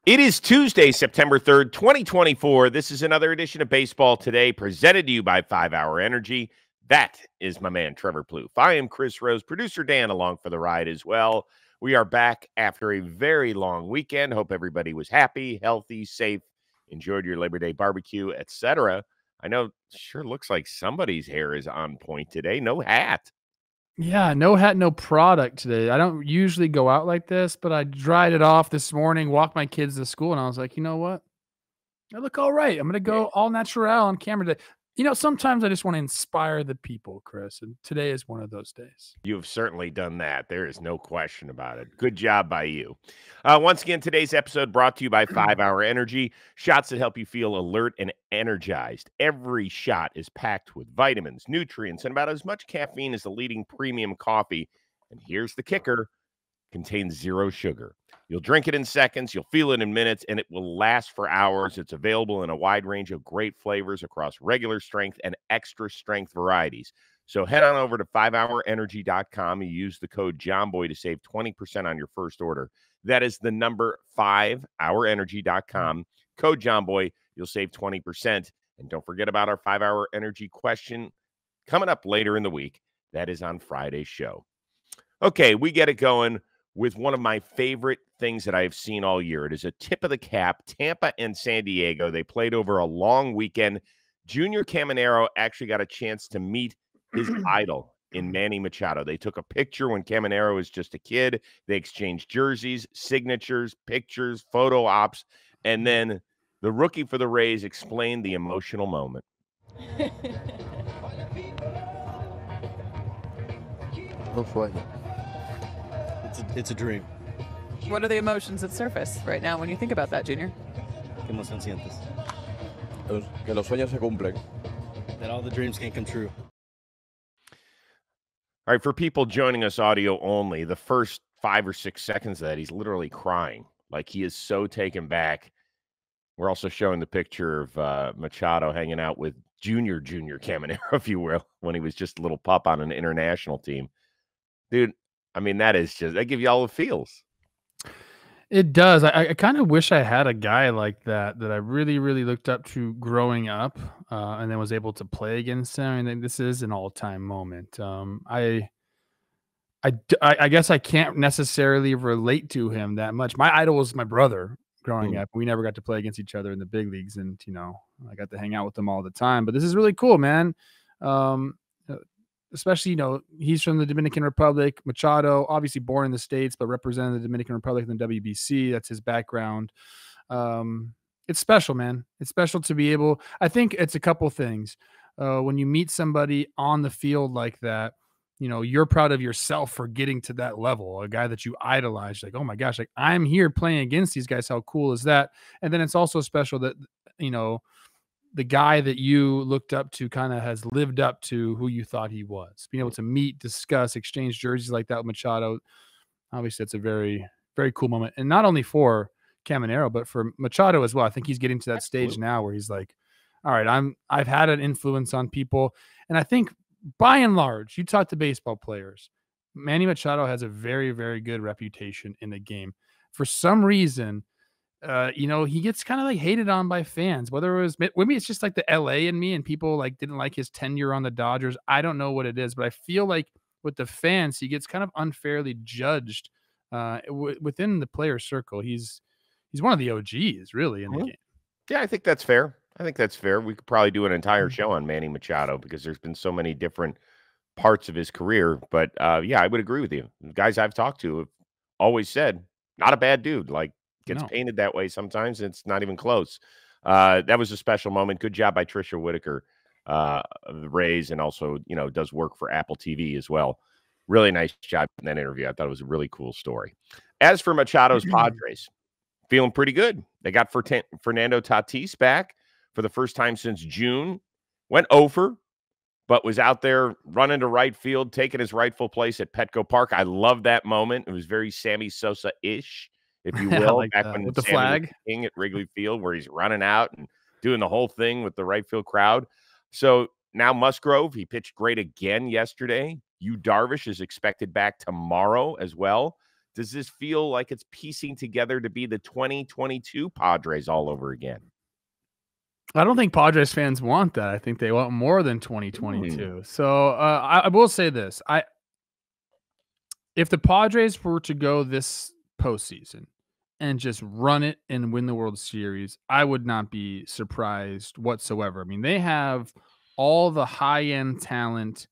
It is Tuesday, September 3rd, 2024. This is another edition of Baseball Today, presented to you by 5 Hour Energy. That is my man, Trevor Plouffe. I am Chris Rose, producer Dan along for the ride as well. We are back after a very long weekend. Hope everybody was happy, healthy, safe, enjoyed your Labor Day barbecue, etc. I know sure looks like somebody's hair is on point today. No hat. Yeah, no hat, no product today. I don't usually go out like this, but I dried it off this morning, walked my kids to school, and I was like, you know what? I look all right. I'm going to go all natural on camera today. You know, sometimes I just want to inspire the people, Chris, and today is one of those days. You have certainly done that. There is no question about it. Good job by you. Once again, today's episode brought to you by 5 Hour Energy. Shots that help you feel alert and energized. Every shot is packed with vitamins, nutrients, and about as much caffeine as the leading premium coffee. And here's the kicker: contains zero sugar. You'll drink it in seconds, you'll feel it in minutes, and it will last for hours. It's available in a wide range of great flavors across regular strength and extra strength varieties. So head on over to 5hourenergy.com and use the code JOHNBOY to save 20% on your first order. That is the number 5hourenergy.com. Code JOHNBOY. You'll save 20%. And don't forget about our 5 Hour Energy question coming up later in the week. That is on Friday's show. Okay, we get it going with one of my favorite things that I've seen all year. It is a tip of the cap. Tampa and San Diego. They played over a long weekend. Junior Caminero actually got a chance to meet his idol in Manny Machado. They took a picture when Caminero was just a kid. They exchanged jerseys, signatures, pictures, photo ops, and then the rookie for the Rays explained the emotional moment. It's a dream. What are the emotions that surface right now when you think about that, Junior? ¿Qué emoción sientes? Que los sueños se cumplen. That all the dreams can come true. All right, for people joining us audio only, the first 5 or 6 seconds of that, he's literally crying. Like, he is so taken back. We're also showing the picture of Machado hanging out with Junior Caminero, if you will, when he was just a little pup on an international team. Dude, I mean, that give you all the feels. It does. I kind of wish I had a guy like that I really, really looked up to growing up, and then was able to play against him. I mean, this is an all-time moment. I guess I can't necessarily relate to him that much. My idol was my brother growing up. We never got to play against each other in the big leagues, and I got to hang out with them all the time. But this is really cool, man. Especially, he's from the Dominican Republic. Machado, obviously born in the States, but represented the Dominican Republic in the WBC. That's his background. It's special, man. It's special to be able, I think it's a couple things. When you meet somebody on the field like that, you're proud of yourself for getting to that level, a guy that you idolize, like, oh my gosh, like I'm here playing against these guys. How cool is that? And then it's also special that, the guy that you looked up to kind of has lived up to who you thought he was. Being able to meet, discuss, exchange jerseys like that with Machado, obviously that's a very, very cool moment. And not only for Caminero, but for Machado as well. I think he's getting to that stage now where he's like, all right, I've had an influence on people. And I think by and large, you talk to baseball players, Manny Machado has a very, very good reputation in the game. For some reason, he gets kind of like hated on by fans, whether it was, maybe it's just like the LA in me and people like didn't like his tenure on the Dodgers. I don't know what it is, but I feel like with the fans, he gets kind of unfairly judged within the player circle. He's one of the OGs really in the game. Yeah, I think that's fair. We could probably do an entire show on Manny Machado because there's been so many different parts of his career. But yeah, I would agree with you. The guys I've talked to have always said, not a bad dude. Like, gets painted that way sometimes. It's not even close. That was a special moment. Good job by Trisha Whitaker of the Rays, and also, does work for Apple TV as well. Really nice job in that interview. I thought it was a really cool story. As for Machado's Padres, feeling pretty good. They got Fernando Tatis back for the first time since June. Went over, but was out there running to right field, taking his rightful place at Petco Park. I love that moment. It was very Sammy Sosa-ish, if you will, like back that. when With the Sammy flag was the king at Wrigley Field, where he's running out and doing the whole thing with the right field crowd. So now Musgrove, he pitched great again yesterday. Yu Darvish is expected back tomorrow as well. Does this feel like it's piecing together to be the 2022 Padres all over again? I don't think Padres fans want that. I think they want more than 2022. So I will say this: if the Padres were to go this postseason and just run it and win the World Series, I would not be surprised whatsoever. I mean, they have all the high end talent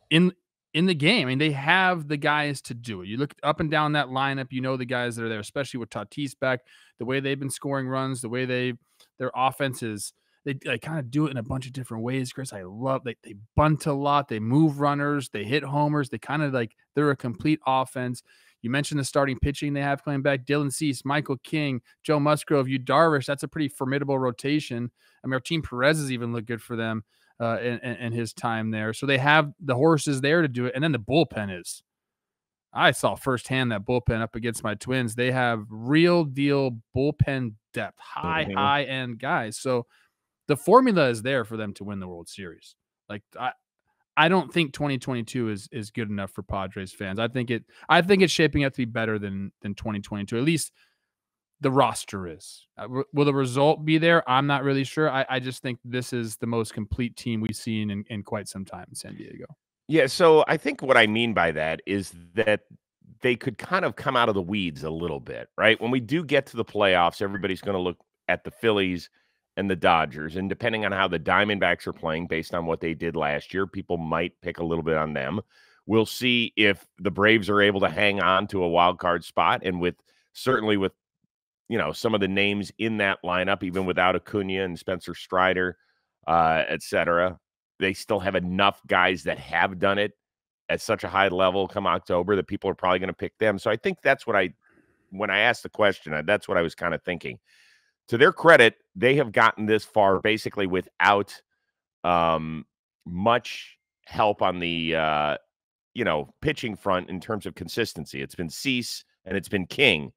in the game. I mean, they have the guys to do it. You look up and down that lineup, you know the guys that are there, especially with Tatis back, the way they've been scoring runs, the way their offense is. They kind of do it in a bunch of different ways, Chris. I love they bunt a lot, they move runners, they hit homers, they kind of they're a complete offense. You mentioned the starting pitching they have coming back: Dylan Cease, Michael King, Joe Musgrove, Yu Darvish. That's a pretty formidable rotation. I mean, Martin Perez has even looked good for them in his time there. So they have the horses there to do it. And then the bullpen is, I saw firsthand that bullpen up against my Twins. They have real deal bullpen depth, high end guys. So the formula is there for them to win the World Series. Like I don't think 2022 is good enough for Padres fans. I think it's shaping up to be better than 2022. At least the roster is. Will the result be there? I'm not really sure. I just think this is the most complete team we've seen in quite some time in San Diego. Yeah, so I think what I mean by that is that they could kind of come out of the weeds a little bit, right? When we do get to the playoffs, everybody's going to look at the Phillies and the Dodgers, and depending on how the Diamondbacks are playing based on what they did last year, people might pick a little bit on them. We'll see if the Braves are able to hang on to a wild card spot, and certainly with some of the names in that lineup, even without Acuna and Spencer Strider, et cetera, they still have enough guys that have done it at such a high level come October that people are probably going to pick them. So I think that's when I asked the question, that's what I was kind of thinking. To their credit, they have gotten this far basically without much help on the pitching front in terms of consistency. It's been Cease and it's been King.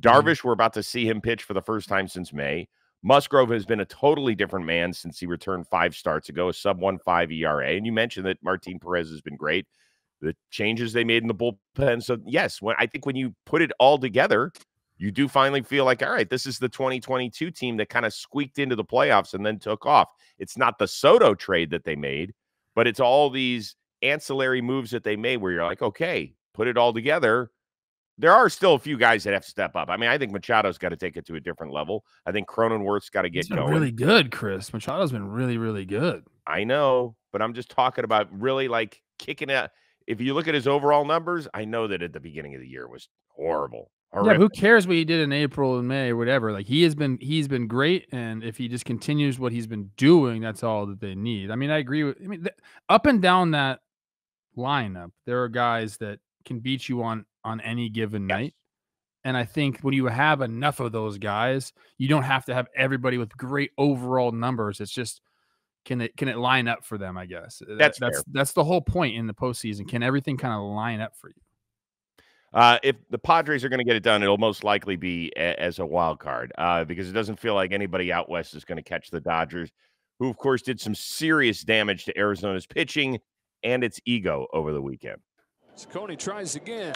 Darvish, we're about to see him pitch for the first time since May. Musgrove has been a totally different man since he returned 5 starts ago, a sub-1.5 ERA. And you mentioned that Martin Perez has been great. The changes they made in the bullpen. So, yes, I think when you put it all together, you do finally feel like, all right, this is the 2022 team that kind of squeaked into the playoffs and then took off. It's not the Soto trade that they made, but it's all these ancillary moves that they made where you're like, okay, put it all together. There are still a few guys that have to step up. I mean, I think Machado's got to take it to a different level. I think Cronenworth's got to get going. Really good, Chris. Machado's been really, really good. I know, but I'm just talking about really like kicking it. If you look at his overall numbers, I know that at the beginning of the year was horrible. Yeah, who cares what he did in April and May or whatever? Like he's been great, and if he just continues what he's been doing, that's all that they need. I mean, I agree with. I mean, up and down that lineup, there are guys that can beat you on any given night, and I think when you have enough of those guys, you don't have to have everybody with great overall numbers. It's just can it line up for them? I guess that's the whole point in the postseason. Can everything kind of line up for you? If the Padres are going to get it done, it'll most likely be as a wild card because it doesn't feel like anybody out west is going to catch the Dodgers, who, of course, did some serious damage to Arizona's pitching and its ego over the weekend. Skenes tries again,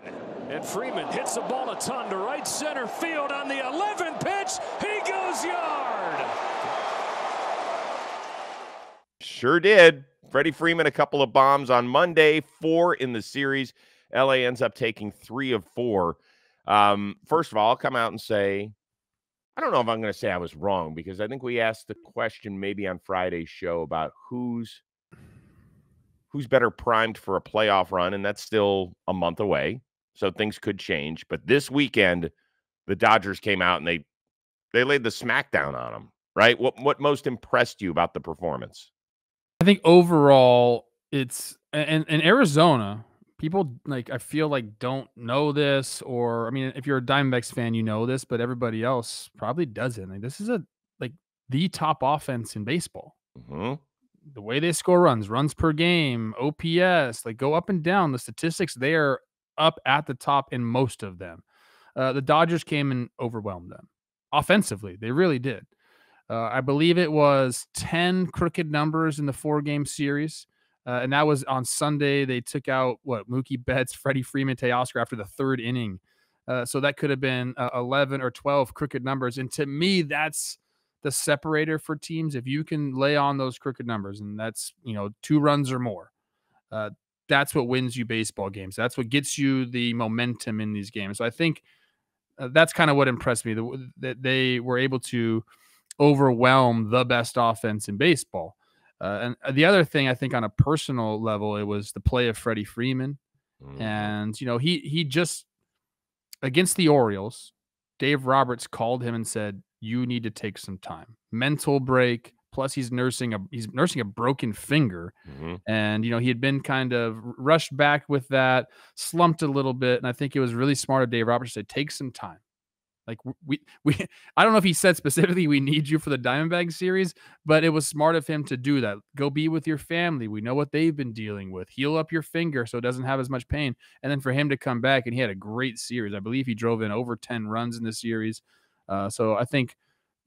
and Freeman hits the ball a ton to right center field on the 11th pitch. He goes yard. Sure did. Freddie Freeman, a couple of bombs on Monday, 4 in the series. LA ends up taking 3 of 4. First of all, I'll come out and say, I don't know if I'm going to say I was wrong because I think we asked the question maybe on Friday's show about who's better primed for a playoff run, and that's still a month away, so things could change. But this weekend, the Dodgers came out and they laid the smackdown on them, right? What most impressed you about the performance? I think overall, it's and Arizona. People I feel like don't know this, or I mean, if you're a Diamondbacks fan, you know this, but everybody else probably doesn't. Like, this is the top offense in baseball. Mm-hmm. The way they score runs per game, OPS, go up and down. The statistics, they are up at the top in most of them. The Dodgers came and overwhelmed them offensively. They really did. I believe it was 10 crooked numbers in the 4-game series. And that was on Sunday. They took out Mookie Betts, Freddie Freeman, Teoscar after the 3rd inning. So that could have been 11 or 12 crooked numbers. And to me, that's the separator for teams. If you can lay on those crooked numbers, and that's, 2 runs or more, that's what wins you baseball games. That's what gets you the momentum in these games. So I think that's kind of what impressed me, that they were able to overwhelm the best offense in baseball. And the other thing, I think on a personal level, it was the play of Freddie Freeman. Mhm. And, he just, against the Orioles, Dave Roberts called him and said, you need to take some time, mental break. Plus he's nursing a broken finger. Mhm. And, he had been kind of rushed back with that, slumped a little bit. And I think it was really smart of Dave Roberts to say, take some time. Like we I don't know if he said specifically, we need you for the Diamondback series, but it was smart of him to do that. Go be with your family. We know what they've been dealing with. Heal up your finger so it doesn't have as much pain. And then for him to come back, and he had a great series. I believe he drove in over 10 runs in the series. So I think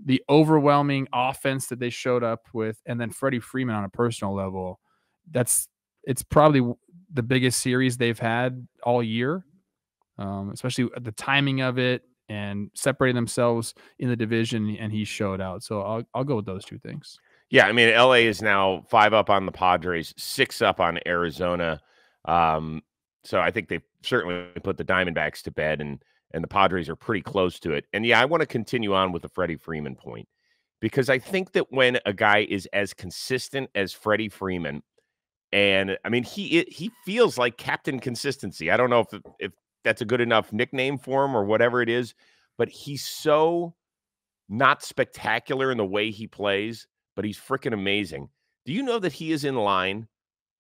the overwhelming offense that they showed up with, and then Freddie Freeman on a personal level, it's probably the biggest series they've had all year, especially the timing of it and separating themselves in the division, and he showed out. So I'll go with those 2 things. Yeah, I mean, LA is now 5 up on the Padres, 6 up on Arizona. So I think they've certainly put the Diamondbacks to bed, and the Padres are pretty close to it. And yeah, I want to continue on with the Freddie Freeman point, because I think that when a guy is as consistent as Freddie Freeman, and I mean, he feels like Captain Consistency. I don't know if that's a good enough nickname for him or whatever it is, but he's so not spectacular in the way he plays, but he's freaking amazing. Do you know that he is in line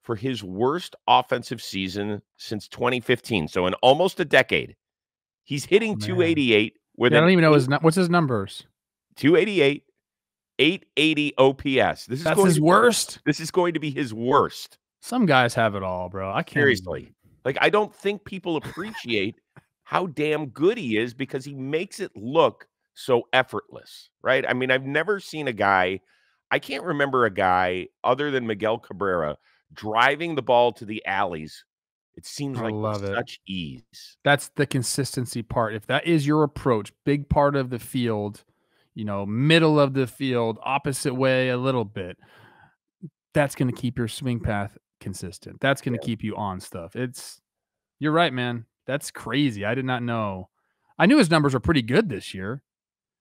for his worst offensive season since 2015? So in almost a decade, he's hitting 288 with I don't even know what's his numbers. 288, 880 OPS. That's his worst. This is going to be his worst. Some guys have it all, bro. I can't. Seriously. Like, I don't think people appreciate how damn good he is, because he makes it look so effortless, right? I mean, I've never seen a guy, I can't remember a guy other than Miguel Cabrera driving the ball to the alleys. It seems like with such ease. That's the consistency part. If that is your approach, big part of the field, middle of the field, opposite way a little bit, that's going to keep your swing path consistent. That's going to keep you on stuff. You're right, man. That's crazy. I did not know. I knew his numbers were pretty good this year.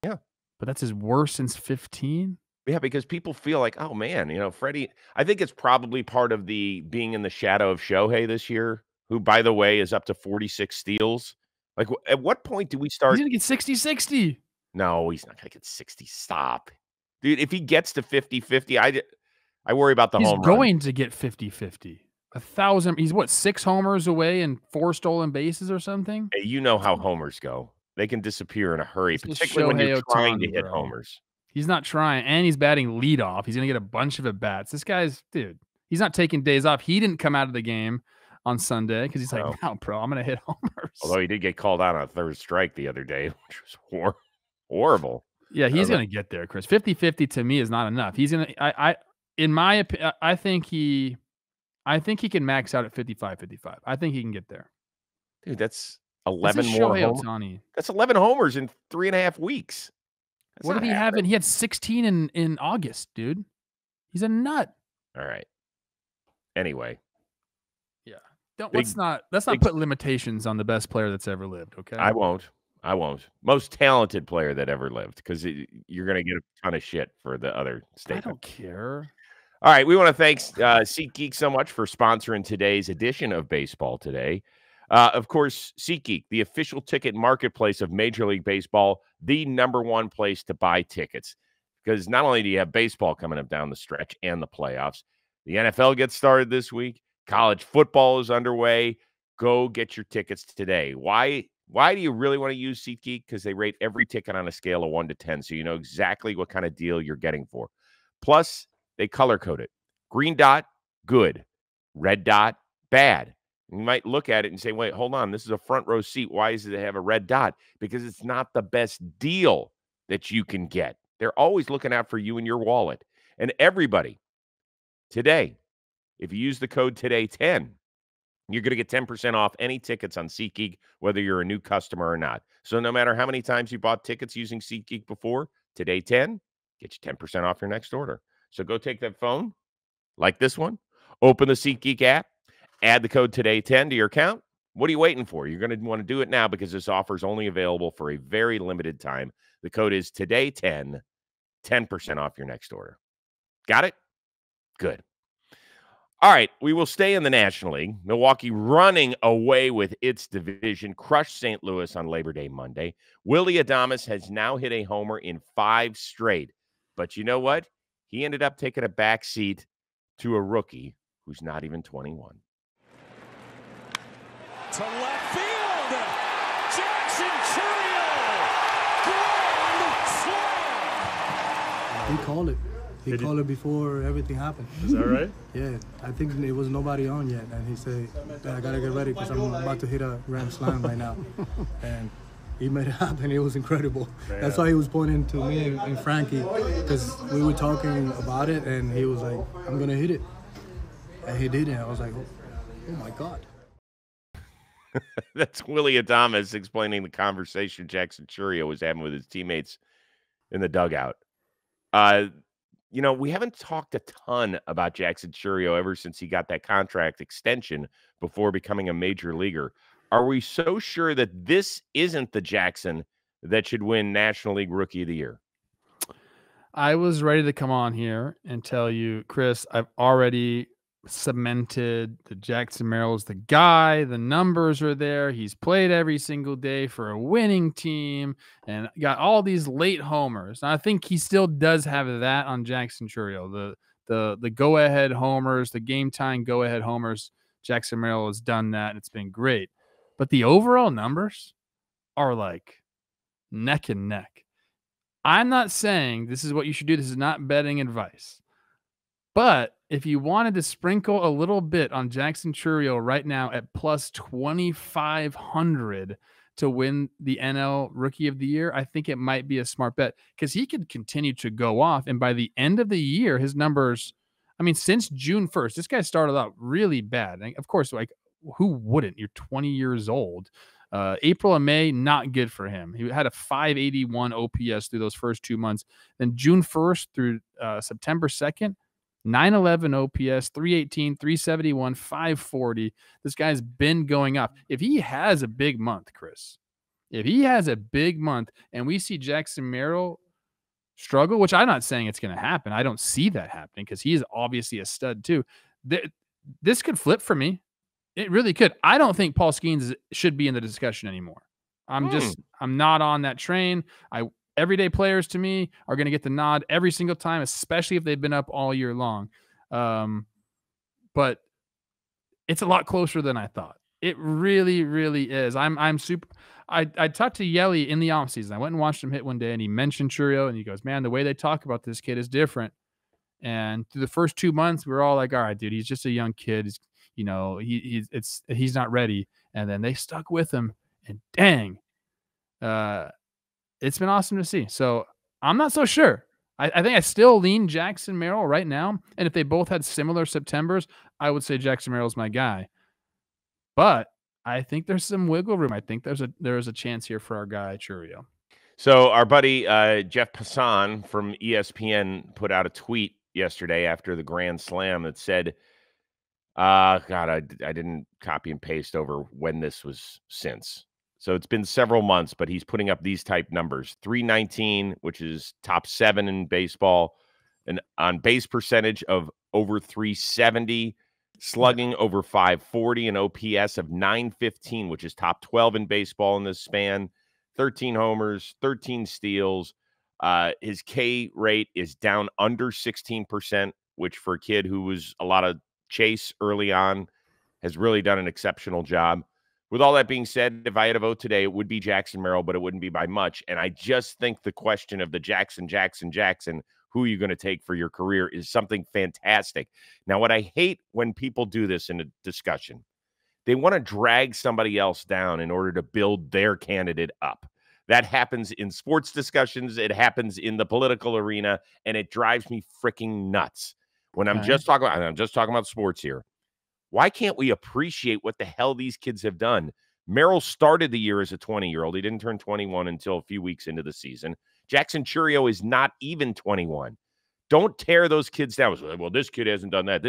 Yeah. But that's his worst since 15. Yeah, because people feel like, oh man, Freddie, I think it's probably part of the being in the shadow of Shohei this year, who, by the way, is up to 46 steals. Like, at what point do we start? He's going to get 60-60. No, he's not going to get 60. Stop. Dude, if he gets to 50-50, I worry about the home run. He's going to get 50-50. 1,000. He's 6 homers away and 4 stolen bases or something. Hey, you know how homers go. They can disappear in a hurry, particularly when you're trying to hit homers. He's not trying, and he's batting leadoff. He's going to get a bunch of at-bats. This guy's, dude, he's not taking days off. He didn't come out of the game on Sunday because he's like, no, bro, I'm going to hit homers. Although he did get called out on a 3rd strike the other day, which was horrible. Yeah, he's going to get there, Chris. 50-50 to me is not enough. He's going to, in my opinion, I think he can max out at 55-55. I think he can get there. Dude, that's 11 more homers. That's 11 homers in 3.5 weeks. What did he have? He had 16 in August, dude. He's a nut. All right. Anyway. Yeah. Let's not put limitations on the best player that's ever lived, okay? I won't. Most talented player that ever lived, because you're going to get a ton of shit for the other statement. I don't care. All right. We want to thank SeatGeek so much for sponsoring today's edition of Baseball Today. Of course, SeatGeek, the official ticket marketplace of Major League Baseball, the #1 place to buy tickets. Because not only do you have baseball coming up down the stretch and the playoffs, the NFL gets started this week. College football is underway. Go get your tickets today. Why do you really want to use SeatGeek? Because they rate every ticket on a scale of 1 to 10, so you know exactly what kind of deal you're getting for. Plus, they color code it. Green dot, good. Red dot, bad. You might look at it and say, wait, hold on. This is a front row seat. Why does it have a red dot? Because it's not the best deal that you can get. They're always looking out for you and your wallet. And everybody, today, if you use the code TODAY10, You're going to get 10% off any tickets on SeatGeek, whether you're a new customer or not. So no matter how many times you bought tickets using SeatGeek before, today 10, get you 10% off your next order. So go take that phone, like this one, open the SeatGeek app, add the code today10 to your account. What are you waiting for? You're going to want to do it now because this offer is only available for a very limited time. The code is today10, 10% off your next order. Got it? Good. All right, we will stay in the National League. Milwaukee running away with its division, crushed St. Louis on Labor Day Monday. Willy Adames has now hit a homer in 5 straight. But you know what? He ended up taking a back seat to a rookie who's not even 21. To left field. Jackson Chourio. Grand slam. He called it. He called it before everything happened. Is that right? Yeah, I think it was nobody on yet, and he said, I gotta get ready because I'm about to hit a grand slam right now. And he made it happen. It was incredible. Man. That's why he was pointing to me and Frankie, because we were talking about it, and he was like, I'm gonna hit it. And he did it. I was like, oh my God. That's Willy Adames explaining the conversation Jackson Chourio was having with his teammates in the dugout. We haven't talked a ton about Jackson Chourio ever since he got that contract extension before becoming a major leaguer. Are we so sure that this isn't the Jackson that should win National League Rookie of the Year? I was ready to come on here and tell you, Chris, I've already cemented that Jackson Merrill is the guy. The numbers are there. He's played every single day for a winning team and got all these late homers. And I think he still does have that on Jackson Chourio. The go-ahead homers, the game-time go-ahead homers, Jackson Merrill has done that, and it's been great. But the overall numbers are like neck and neck. I'm not saying this is what you should do. This is not betting advice. But if you wanted to sprinkle a little bit on Jackson Chourio right now at plus 2,500 to win the NL Rookie of the Year, I think it might be a smart bet because he could continue to go off. And by the end of the year, his numbers, since June 1st, this guy started out really bad. And of course, who wouldn't? You're 20 years old. April and May, not good for him. He had a 581 OPS through those first 2 months. Then June 1st through September 2nd, 911 OPS, 318, 371, 540. This guy's been going up. If he has a big month, Chris, and we see Jackson Merrill struggle, which I'm not saying it's going to happen. I don't see that happening because he is obviously a stud too. This could flip for me. It really could. I don't think Paul Skenes should be in the discussion anymore. I'm not on that train. Everyday players to me are going to get the nod every single time, especially if they've been up all year long. But it's a lot closer than I thought. It really, really is. I'm super. I talked to Yelly in the offseason. I went and watched him hit one day, and he mentioned Chourio, and he goes, "Man, the way they talk about this kid is different." And through the first 2 months, we were all like, "All right, dude, he's just a young kid. He's not ready." And then they stuck with him, and dang, it's been awesome to see. So I'm not so sure. I think I still lean Jackson Merrill right now. And if they both had similar Septembers, I would say Jackson Merrill's my guy. But I think there's some wiggle room. I think there's a chance here for our guy Chourio. So our buddy Jeff Passan from ESPN put out a tweet yesterday after the Grand Slam that said, God, I didn't copy and paste over when this was since. So it's been several months, but he's putting up these type numbers. 319, which is top 7 in baseball, an on base percentage of over 370, slugging over 540, an OPS of 915, which is top 12 in baseball in this span, 13 homers, 13 steals. His K rate is down under 16%, which for a kid who was a lot of chase early on has really done an exceptional job. With all that being said, if I had a vote today, it would be Jackson Merrill, but it wouldn't be by much. And I just think the question of the Jackson, who are you going to take for your career is something fantastic. Now, what I hate when people do this in a discussion, they want to drag somebody else down in order to build their candidate up. That happens in sports discussions. It happens in the political arena, and it drives me freaking nuts. When I'm just talking about sports here. Why can't we appreciate what the hell these kids have done? Merrill started the year as a 20-year-old. He didn't turn 21 until a few weeks into the season. Jackson Churio is not even 21. Don't tear those kids down. Well, this kid hasn't done that.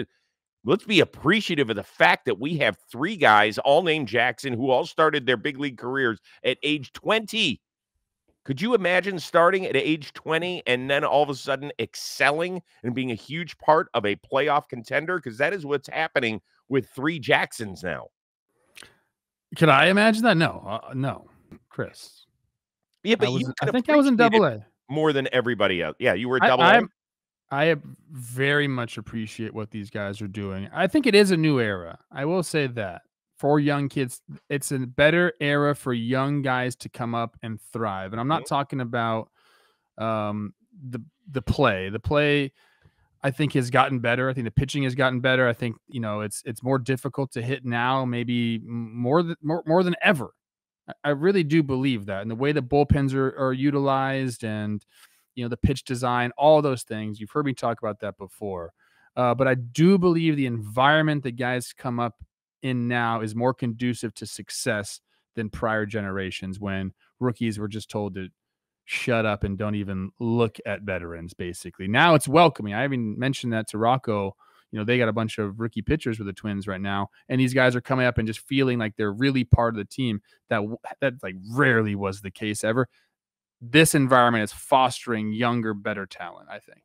Let's be appreciative of the fact that we have 3 guys, all named Jackson, who all started their big league careers at age 20. Could you imagine starting at age 20 and then all of a sudden excelling and being a huge part of a playoff contender? Because that is what's happening with 3 Jacksons now. Could I imagine that? No, no, Chris. Yeah, but I think I was in Double A more than everybody else. Yeah, you were Double A. I very much appreciate what these guys are doing. I think it is a new era. I will say that for young kids, it's a better era for young guys to come up and thrive. And I'm not talking about the play. The play, I think, has gotten better. I think the pitching has gotten better. I think, it's more difficult to hit now, maybe more than ever. I really do believe that. And the way the bullpens are utilized and, the pitch design, all those things. You've heard me talk about that before. But I do believe the environment that guys come up in now is more conducive to success than prior generations when rookies were just told to shut up and don't even look at veterans, basically. Now it's welcoming. I even mentioned that to Rocco. They got a bunch of rookie pitchers with the Twins right now, and these guys are coming up and just feeling like they're really part of the team. That like rarely was the case ever. This environment is fostering younger, better talent, I think.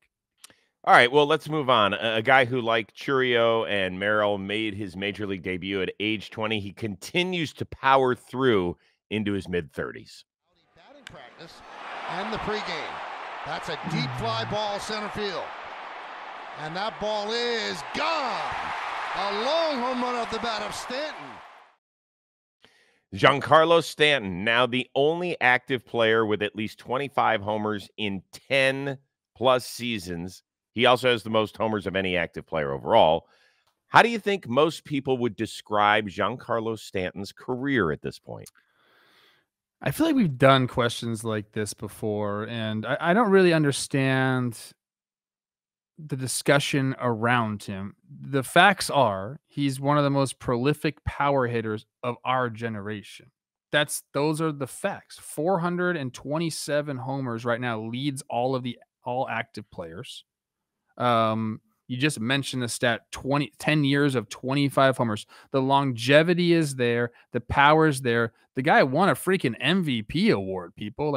All right, well, let's move on. A guy who, like Churio and Merrill, made his major league debut at age 20. He continues to power through into his mid-30s. Batting practice and the pregame. That's a deep fly ball center field. And that ball is gone. A long home run off the bat of Stanton. Giancarlo Stanton, now the only active player with at least 25 homers in 10-plus seasons. He also has the most homers of any active player overall. How do you think most people would describe Giancarlo Stanton's career at this point? I feel like we've done questions like this before, and I don't really understand the discussion around him. The facts are he's one of the most prolific power hitters of our generation. Those are the facts. 427 homers right now leads all active players. You just mentioned the stat 10 years of 25 homers. The longevity is there, the power is there. The guy won a freaking MVP award, people.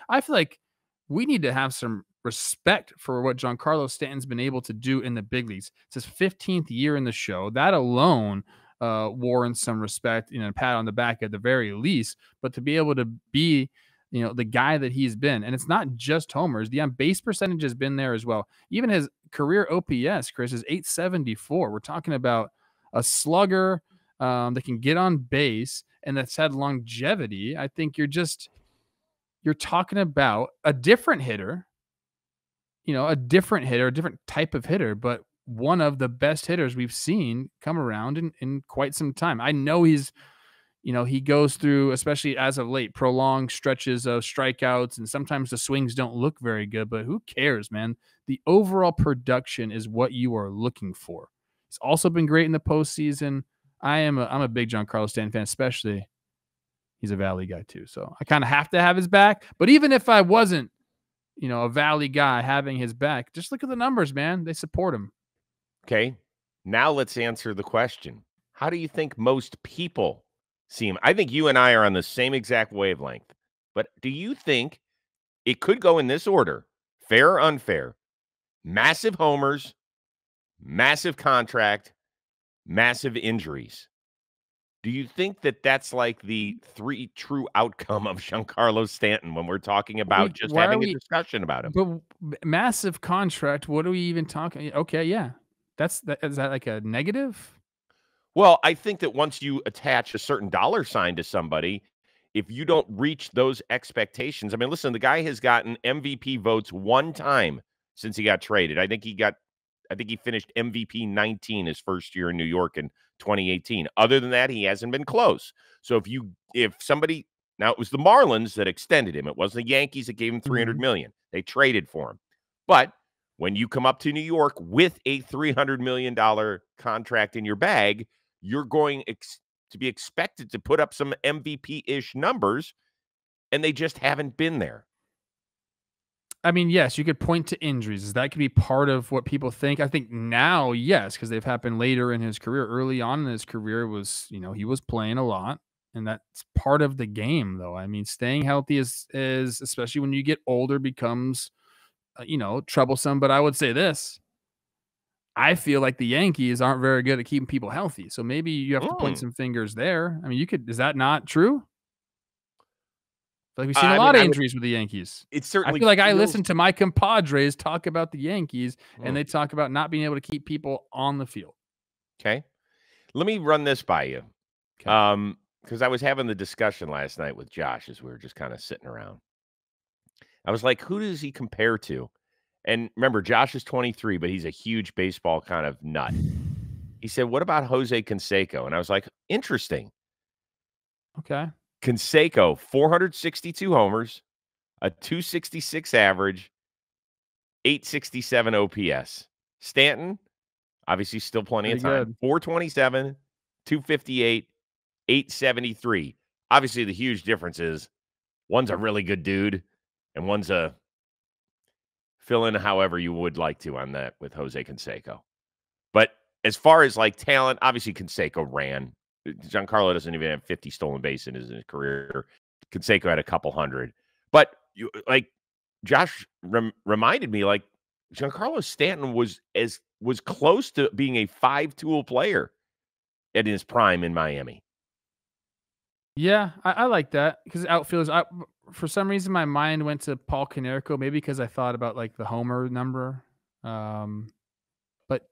I feel like we need to have some respect for what Giancarlo Stanton's been able to do in the big leagues. It's his 15th year in the show. That alone warrants some respect, a pat on the back at the very least. But to be able to be, the guy that he's been, and it's not just homers. The on-base percentage has been there as well. Even his career OPS, Chris, is 874. We're talking about a slugger that can get on base and that's had longevity. I think you're talking about a different hitter, a different type of hitter, but one of the best hitters we've seen come around in quite some time. I know he's, he goes through, especially as of late, prolonged stretches of strikeouts, and sometimes the swings don't look very good, but who cares, man? The overall production is what you are looking for. He's also been great in the postseason. I'm a big Giancarlo Stanton fan, especially he's a Valley guy too. So I kind of have to have his back, but even if I wasn't, a Valley guy having his back, just look at the numbers, man. They support him. Okay. Now let's answer the question. How do you think most people see him? I think you and I are on the same exact wavelength, but do you think it could go in this order? Fair or unfair? Massive homers, massive contract, massive injuries. Do you think that that's like the 3 true outcome of Giancarlo Stanton when we're talking about just having a discussion about him? But massive contract, what are we even talking? Okay, yeah. Is that like a negative? Well, I think that once you attach a certain dollar sign to somebody, if you don't reach those expectations, I mean, listen, the guy has gotten MVP votes one time since he got traded. I think he finished MVP 19 his first year in New York in 2018. Other than that, he hasn't been close. So if somebody, now it was the Marlins that extended him. It wasn't the Yankees that gave him $300 million. They traded for him. But when you come up to New York with a $300 million contract in your bag, you're going to be expected to put up some MVP-ish numbers, and they just haven't been there. I mean, yes, you could point to injuries. That could be part of what people think. I think now, yes, because they've happened later in his career. Early on in his career was, he was playing a lot, and that's part of the game, though. I mean, staying healthy is especially when you get older, becomes, troublesome. But I would say this. I feel like the Yankees aren't very good at keeping people healthy. So maybe you have to point some fingers there. I mean, is that not true? Like we've seen a lot of injuries with the Yankees. It certainly I feel like I listen to my compadres talk about the Yankees, and they talk about not being able to keep people on the field. Okay. Let me run this by you. Okay. Because I was having the discussion last night with Josh as we were just kind of sitting around. I was like, who does he compare to? And remember, Josh is 23, but he's a huge baseball kind of nut. He said, what about Jose Canseco? And I was like, interesting. Okay. Canseco, 462 homers, a 266 average, 867 OPS. Stanton, obviously still plenty of time, 427, 258, 873. Obviously, the huge difference is one's a really good dude and one's a fill in however you would like to on that with Jose Canseco. But as far as like talent, obviously Canseco ran. Giancarlo doesn't even have 50 stolen bases in his career. Canseco had a couple hundred. But Josh reminded me, like Giancarlo Stanton was close to being a 5-tool player in his prime in Miami. Yeah, I like that because outfielders. For some reason, my mind went to Paul Konerko, maybe because I thought about like the homer number. But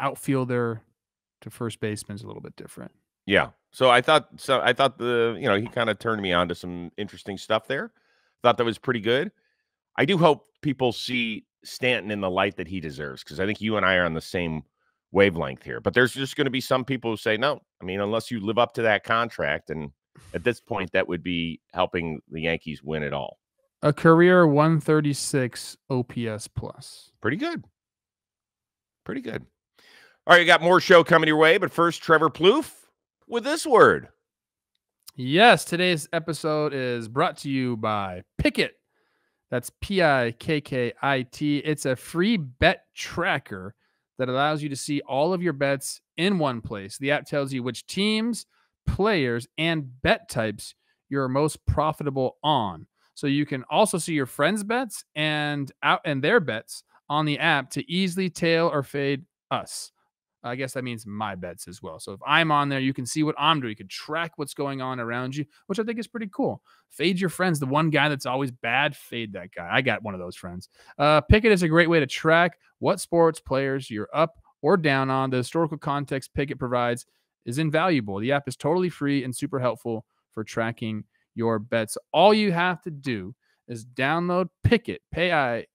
outfielder to first baseman is a little bit different. Yeah. So I thought he kind of turned me on to some interesting stuff there. Thought that was pretty good. I do hope people see Stanton in the light that he deserves, because I think you and I are on the same wavelength here. But there's just going to be some people who say, no, I mean, unless you live up to that contract. And at this point, that would be helping the Yankees win it all. A career 136 OPS plus. Pretty good. Pretty good. All right, you got more show coming your way. But first, Trevor Plouffe with this word. Yes, today's episode is brought to you by Pikkit. That's Pikkit. It's a free bet tracker that allows you to see all of your bets in one place. The app tells you which teams, players, and bet types you're most profitable on. So you can also see your friends' bets and their bets on the app to easily tail or fade us. I guess that means my bets as well. So if I'm on there, you can see what I'm doing. You can track what's going on around you, which I think is pretty cool. Fade your friends. The one guy that's always bad, fade that guy. I got one of those friends. Pikkit is a great way to track what sports players you're up or down on. The historical context Pikkit provides is invaluable. The app is totally free and super helpful for tracking your bets. All you have to do is download Pikkit, Pikkit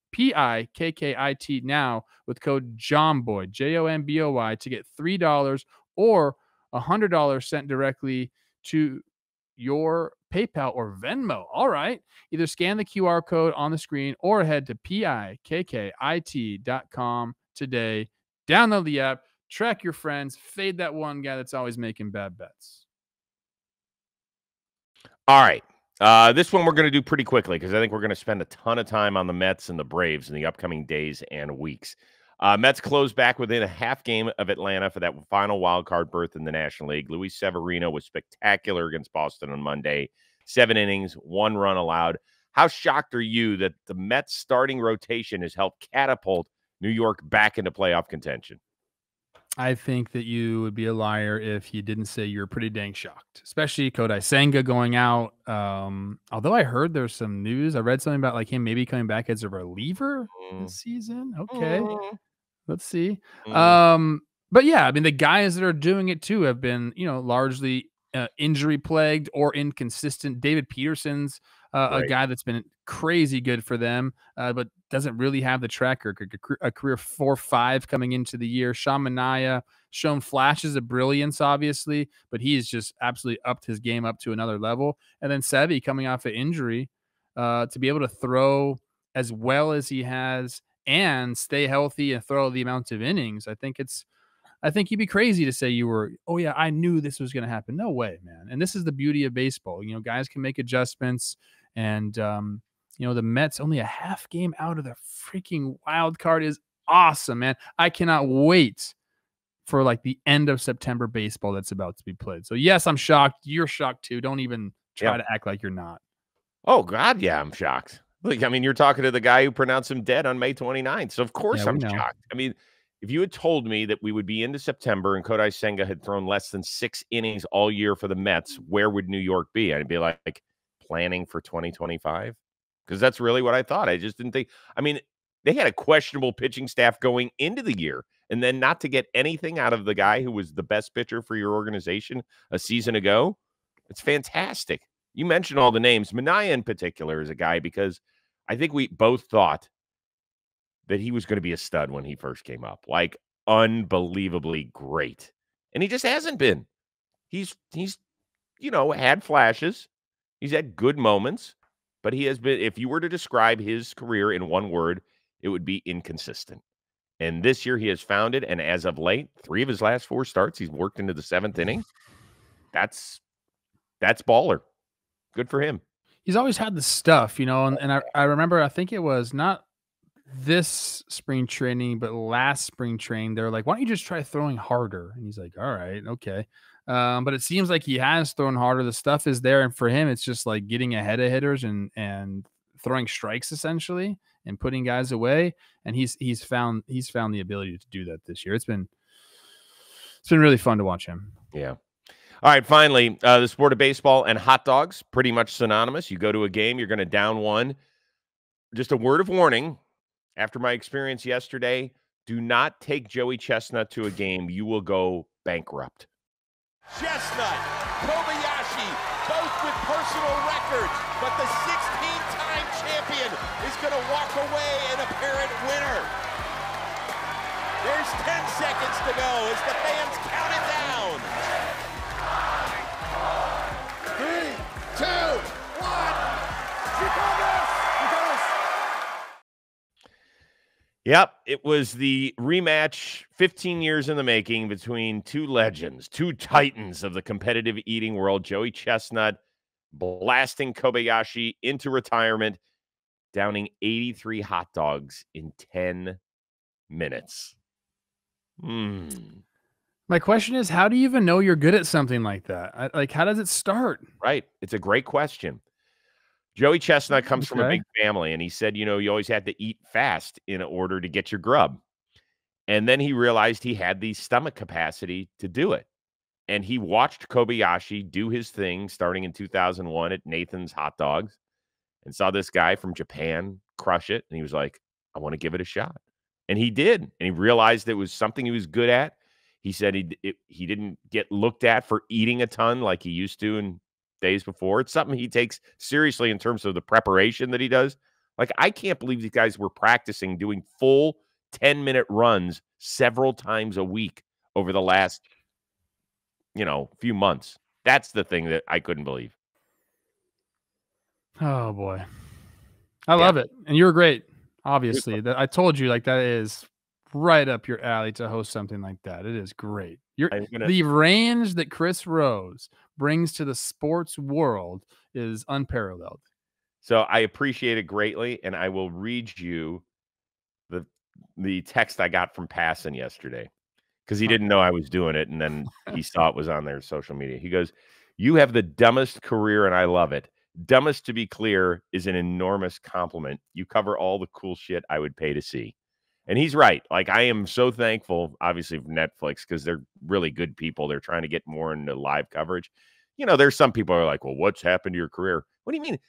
now with code JOMBOY, JOMBOY, to get $3 or $100 sent directly to your PayPal or Venmo. All right. Either scan the QR code on the screen or head to Pikkit.com today. Download the app, track your friends, fade that one guy that's always making bad bets. All right. This one we're going to do pretty quickly because I think we're going to spend a ton of time on the Mets and the Braves in the upcoming days and weeks. Mets closed back within a half game of Atlanta for that final wild card berth in the National League. Luis Severino was spectacular against Boston on Monday. 7 innings, 1 run allowed. How shocked are you that the Mets starting rotation has helped catapult New York back into playoff contention? I think that you would be a liar if you didn't say you're pretty dang shocked, especially Kodai Senga going out. Although I heard there's some news. I read something about like him maybe coming back as a reliever this season. Okay. Let's see. But yeah, I mean, the guys that are doing it too have been, largely injury plagued or inconsistent. David Peterson's a guy that's been crazy good for them, but doesn't really have the track record. A career 4.5 coming into the year. Sean Manaea shown flashes of brilliance, obviously, but he's just absolutely upped his game up to another level. And then Sevy coming off an injury to be able to throw as well as he has and stay healthy and throw the amount of innings. I think I think you'd be crazy to say you were, oh yeah, I knew this was going to happen. No way, man. And this is the beauty of baseball. Guys can make adjustments, and the Mets only a half game out of the freaking wild card is awesome, man. I cannot wait for like the end of September baseball that's about to be played. So yes, I'm shocked. You're shocked too. Don't even try to act like you're not. Oh God, yeah, I'm shocked. Look, I mean, you're talking to the guy who pronounced him dead on May 29th. So of course I'm shocked. I mean, if you had told me that we would be into September and Kodai Senga had thrown less than 6 innings all year for the Mets, where would New York be? I'd be like planning for 2025, because that's really what I thought. I just didn't think. I mean, they had a questionable pitching staff going into the year, and then not to get anything out of the guy who was the best pitcher for your organization a season ago. It's fantastic. You mentioned all the names. Minaya in particular is a guy, because I think we both thought that he was going to be a stud when he first came up, like unbelievably great. And he just hasn't been. He's had flashes. He's had good moments, but he has been, if you were to describe his career in one word, it would be inconsistent. And this year he has found it. And as of late, 3 of his last 4 starts, he's worked into the 7th inning. That's baller. Good for him. He's always had the stuff, and I remember, I think it was not this spring training, but last spring training, they're like, why don't you just try throwing harder? And he's like, all right, okay. But it seems like he has thrown harder. The stuff is there. And for him, it's just like getting ahead of hitters and throwing strikes essentially and putting guys away. And he's found the ability to do that this year. It's been really fun to watch him. Yeah. All right, finally, the sport of baseball and hot dogs, pretty much synonymous. You go to a game, you're going to down one. Just a word of warning. After my experience yesterday, do not take Joey Chestnut to a game. You will go bankrupt. Chestnut, Kobayashi, both with personal records, but the 16-time champion is going to walk away an apparent winner. There's 10 seconds to go as the fans count it down. 3, 2, 1. Yep, it was the rematch 15 years in the making between 2 legends, 2 titans of the competitive eating world. Joey Chestnut blasting Kobayashi into retirement, downing 83 hot dogs in 10 minutes. My question is, how do you even know you're good at something like that? How does it start? Right. It's a great question. Joey Chestnut comes from a big family, and he said, you always had to eat fast in order to get your grub. And then he realized he had the stomach capacity to do it. And he watched Kobayashi do his thing starting in 2001 at Nathan's Hot Dogs, and saw this guy from Japan crush it. And he was like, I want to give it a shot. And he did. And he realized it was something he was good at. He said he didn't get looked at for eating a ton like he used to in days before. It's something he takes seriously in terms of the preparation that he does. Like, I can't believe these guys were practicing doing full 10-minute runs several times a week over the last, few months. That's the thing that I couldn't believe. Oh boy. I love it. And you're great. Obviously, that I told you, that is right up your alley to host something like that. It is great. The range that Chris Rose brings to the sports world is unparalleled. So I appreciate it greatly, and I will read you the text I got from Passon yesterday, because he didn't know I was doing it, and then he saw it was on their social media. He goes, "You have the dumbest career, and I love it. Dumbest, to be clear, is an enormous compliment. You cover all the cool shit I would pay to see." And he's right. I am so thankful, obviously, for Netflix, because they're really good people. They're trying to get more into live coverage. There's some people who are like, well, what's happened to your career? What do you mean?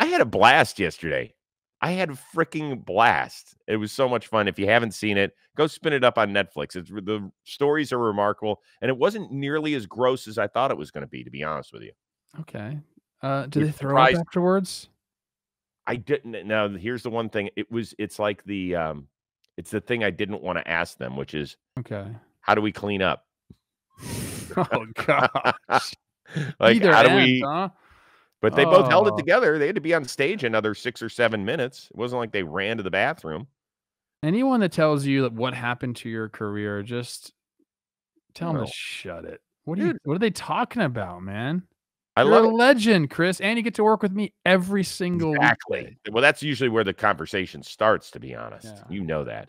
I had a blast yesterday. I had a freaking blast. It was so much fun. If you haven't seen it, go spin it up on Netflix. The stories are remarkable, and it wasn't nearly as gross as I thought it was going to be honest with you. Okay. Do they throw up afterwards? I didn't. Now, here's the one thing. It's like it's the thing I didn't want to ask them, which is, okay, how do we clean up? Oh gosh. How do we? Huh? But they both held it together. They had to be on stage another 6 or 7 minutes. It wasn't like they ran to the bathroom. Anyone that tells you what happened to your career, just Tell him No. to shut it. What are they talking about, man? You're love a it. legend, Chris, and you get to work with me every single Exactly. weekday. Well, that's usually where the conversation starts, to be honest. Yeah. You know that.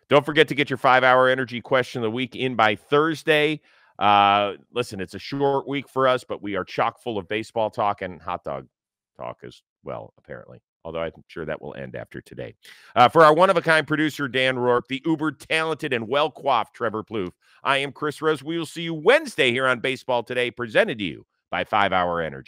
Don't forget to get your 5-hour energy question of the week in by Thursday. Listen, it's a short week for us, but we are chock full of baseball talk and hot dog talk as well, apparently. Although I'm sure that will end after today. For our one-of-a-kind producer, Dan Rourke, the uber-talented and well-coiffed Trevor Plouffe, I am Chris Rose. We will see you Wednesday here on Baseball Today, presented to you by 5-Hour Energy.